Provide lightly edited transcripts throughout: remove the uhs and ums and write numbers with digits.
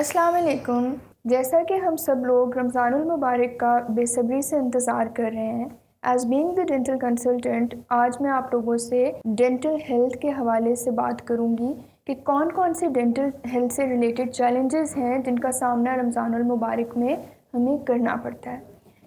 अस्सलाम वालेकुम। जैसा कि हम सब लोग रमज़ानुल मुबारक का बेसब्री से इंतज़ार कर रहे हैं, as being the dental consultant आज मैं आप लोगों से डेंटल हेल्थ के हवाले से बात करूंगी कि कौन कौन से डेंटल हेल्थ से रिलेटेड चैलेंजेस हैं जिनका सामना रमज़ानुल मुबारक में हमें करना पड़ता है।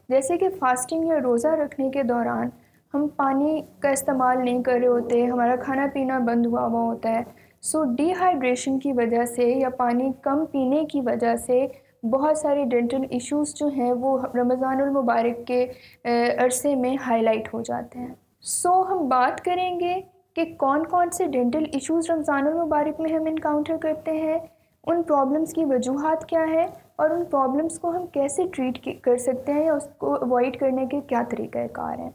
जैसे कि फ़ास्टिंग या रोज़ा रखने के दौरान हम पानी का इस्तेमाल नहीं कर रहे होते, हमारा खाना पीना बंद हुआ हुआ होता है। सो डिहाइड्रेशन की वजह से या पानी कम पीने की वजह से बहुत सारे डेंटल इश्यूज़ जो हैं वो रमज़ानुल मुबारक के अरसे में हाईलाइट हो जाते हैं। सो हम बात करेंगे कि कौन कौन से डेंटल इश्यूज़ रमज़ानुल मुबारक में हम इनकाउंटर करते हैं, उन प्रॉब्लम्स की वजूहात क्या है और उन प्रॉब्लम्स को हम कैसे ट्रीट कर सकते हैं या उसको अवॉइड करने के क्या तरीक़ाकार हैं।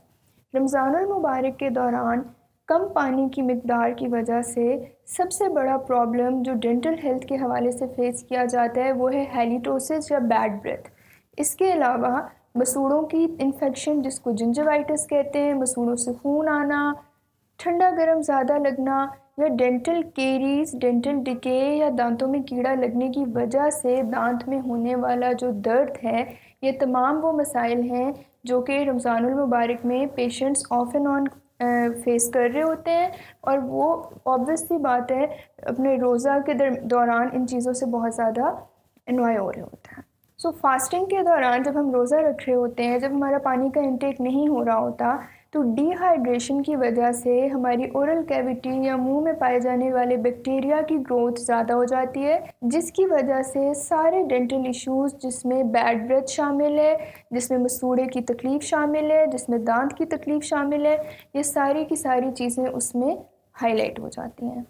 रमज़ानुल मुबारक के दौरान कम पानी की मिक़दार की वजह से सबसे बड़ा प्रॉब्लम जो डेंटल हेल्थ के हवाले से फ़ेस किया जाता है वो है हैलिटोसिस या बैड ब्रेथ। इसके अलावा मसूड़ों की इन्फेक्शन जिसको जिंजवाइटिस कहते हैं, मसूड़ों से खून आना, ठंडा गर्म ज़्यादा लगना या डेंटल केरीज, डेंटल डिके या दांतों में कीड़ा लगने की वजह से दांत में होने वाला जो दर्द है, ये तमाम वो मसाइल हैं जो कि रमज़ानुल मुबारक में patients of and on face कर रहे होते हैं और वो ऑब्वियस सी बात है अपने रोज़ा के दौरान इन चीज़ों से बहुत ज़्यादा इन्वॉय हो रहे होते हैं। सो फास्टिंग के दौरान जब हम रोज़ा रख रहे होते हैं, जब हमारा पानी का इंटेक नहीं हो रहा होता, तो डिहाइड्रेशन की वजह से हमारी ओरल कैविटी या मुंह में पाए जाने वाले बैक्टीरिया की ग्रोथ ज़्यादा हो जाती है, जिसकी वजह से सारे डेंटल इश्यूज़ जिसमें बैड ब्रेथ शामिल है, जिसमें मसूड़े की तकलीफ़ शामिल है, जिसमें दांत की तकलीफ़ शामिल है, ये सारी की सारी चीज़ें उसमें हाईलाइट हो जाती हैं।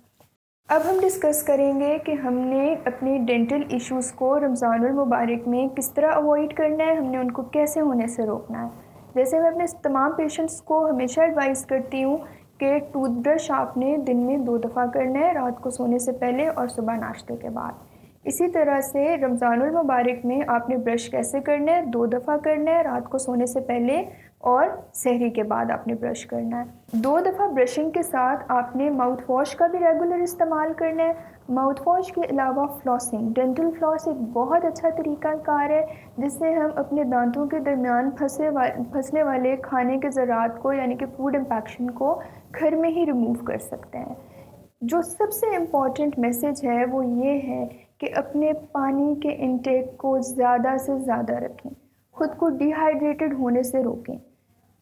अब हम डिस्कस करेंगे कि हमने अपने डेंटल इश्यूज़ को रमज़ानुल मुबारक में किस तरह अवॉइड करना है, हमने उनको कैसे होने से रोकना है। जैसे मैं अपने तमाम पेशेंट्स को हमेशा एडवाइस करती हूँ कि टूथब्रश आपने दिन में 2 दफ़ा करना है, रात को सोने से पहले और सुबह नाश्ते के बाद। इसी तरह से रमज़ानुल मुबारक में आपने ब्रश कैसे करना है, 2 दफ़ा करना है, रात को सोने से पहले और सहरी के बाद आपने ब्रश करना है। 2 दफ़ा ब्रशिंग के साथ आपने माउथ वॉश का भी रेगुलर इस्तेमाल करना है। माउथ वॉश के अलावा फ्लॉसिंग, डेंटल फ्लॉस एक बहुत अच्छा तरीक़ाकार है जिससे हम अपने दांतों के दरमियान फंसने वाले खाने के ज़रात को यानी कि फूड इम्पैक्शन को घर में ही रिमूव कर सकते हैं। जो सबसे इम्पॉर्टेंट मैसेज है वो ये है कि अपने पानी के इंटेक को ज़्यादा से ज़्यादा रखें, ख़ुद को डिहाइड्रेटेड होने से रोकें।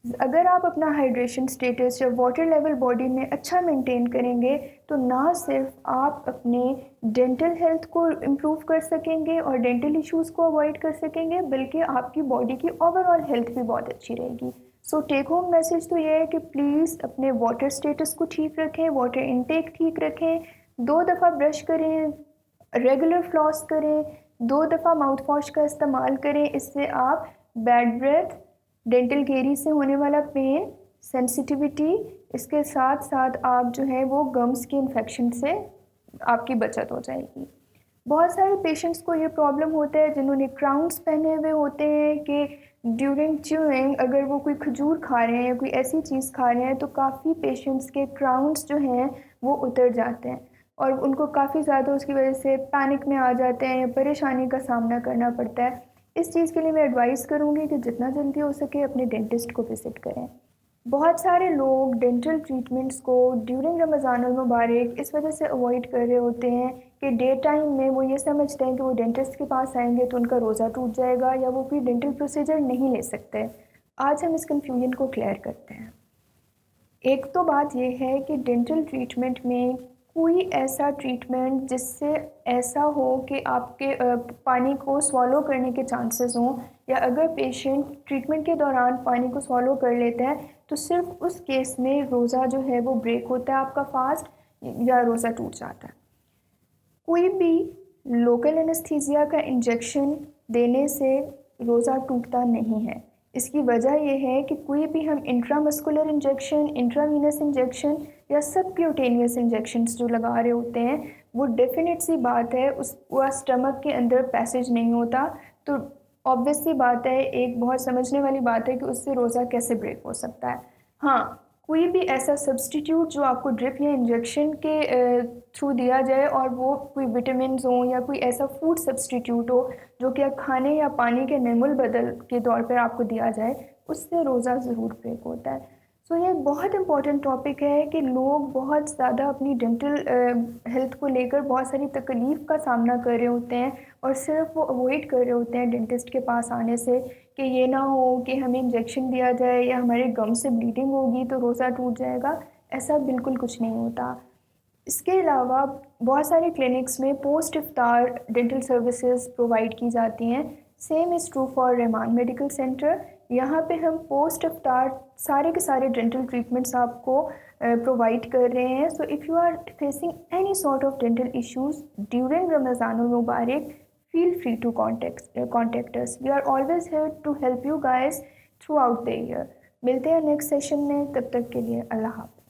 अगर आप अपना हाइड्रेशन स्टेटस या वाटर लेवल बॉडी में अच्छा मेंटेन करेंगे तो ना सिर्फ आप अपने डेंटल हेल्थ को इम्प्रूव कर सकेंगे और डेंटल इश्यूज़ को अवॉइड कर सकेंगे, बल्कि आपकी बॉडी की ओवरऑल हेल्थ भी बहुत अच्छी रहेगी। सो टेक होम मैसेज तो ये है कि प्लीज़ अपने वाटर स्टेटस को ठीक रखें, वाटर इनटेक ठीक रखें, 2 दफ़ा ब्रश करें, रेगुलर फ्लॉस करें, 2 दफ़ा माउथ वॉश का इस्तेमाल करें। इससे आप बैड ब्रेथ, डेंटल केरी से होने वाला पेन, सेंसिटिविटी, इसके साथ साथ आप जो है वो गम्स की इन्फेक्शन से आपकी बचत हो जाएगी। बहुत सारे पेशेंट्स को ये प्रॉब्लम होता है जिन्होंने क्राउन्स पहने हुए होते हैं कि ड्यूरिंग च्यूइंग अगर वो कोई खजूर खा रहे हैं या कोई ऐसी चीज़ खा रहे हैं तो काफ़ी पेशेंट्स के क्राउन्स जो हैं वो उतर जाते हैं और उनको काफ़ी ज़्यादा उसकी वजह से पैनिक में आ जाते हैं या परेशानी का सामना करना पड़ता है। इस चीज़ के लिए मैं एडवाइस करूँगी कि जितना जल्दी हो सके अपने डेंटिस्ट को विज़िट करें। बहुत सारे लोग डेंटल ट्रीटमेंट्स को ड्यूरिंग रमज़ानुल मुबारक इस वजह से अवॉइड कर रहे होते हैं कि डे टाइम में वो ये समझते हैं कि वो डेंटिस्ट के पास आएंगे तो उनका रोज़ा टूट जाएगा या वो कोई डेंटल प्रोसीजर नहीं ले सकते। आज हम इस कन्फ्यूजन को क्लियर करते हैं। एक तो बात यह है कि डेंटल ट्रीटमेंट में कोई ऐसा ट्रीटमेंट जिससे ऐसा हो कि आपके पानी को स्वॉलो करने के चांसेस हों, या अगर पेशेंट ट्रीटमेंट के दौरान पानी को स्वॉलो कर लेता है तो सिर्फ उस केस में रोज़ा जो है वो ब्रेक होता है आपका फास्ट या रोज़ा टूट जाता है। कोई भी लोकल एनेस्थीसिया का इंजेक्शन देने से रोज़ा टूटता नहीं है। इसकी वजह यह है कि कोई भी हम इंट्रामस्कुलर इंजेक्शन, इंट्रावीनस इंजेक्शन या सबक्यूटेनियस इंजेक्शंस जो लगा रहे होते हैं वो डेफिनेट सी बात है वह स्टमक के अंदर पैसेज नहीं होता, तो ऑब्वियस सी बात है, एक बहुत समझने वाली बात है कि उससे रोज़ा कैसे ब्रेक हो सकता है। हाँ, कोई भी ऐसा सब्स्टिट्यूट जो आपको ड्रिप या इंजेक्शन के थ्रू दिया जाए, और वो कोई विटामिन हो या कोई ऐसा फूड सब्स्टिट्यूट हो जो कि आप खाने या पानी के नमुल बदल के तौर पर आपको दिया जाए, उससे रोज़ा ज़रूर ब्रेक होता है। सो ये एक बहुत इम्पॉर्टेंट टॉपिक है कि लोग बहुत ज़्यादा अपनी डेंटल हेल्थ को लेकर बहुत सारी तकलीफ़ का सामना कर रहे होते हैं, और सिर्फ वो अवॉइड कर रहे होते हैं डेंटिस्ट के पास आने से कि ये ना हो कि हमें इंजेक्शन दिया जाए या हमारे गम से ब्लीडिंग होगी तो रोज़ा टूट जाएगा। ऐसा बिल्कुल कुछ नहीं होता। इसके अलावा बहुत सारे क्लिनिक्स में पोस्ट इफ्तार डेंटल सर्विसेज प्रोवाइड की जाती हैं। Same is true for Rahman medical centre. यहाँ पे हम पोस्ट इफ्तार सारे के सारे डेंटल ट्रीटमेंट्स आपको प्रोवाइड कर रहे हैं। So if you are facing any sort of dental issues during रमज़ानुल मुबारक, feel free to contact us. We are always here to help you guys throughout the year. मिलते हैं नेक्स्ट सेशन में, तब तक के लिए अल्लाह हाफ़िज़।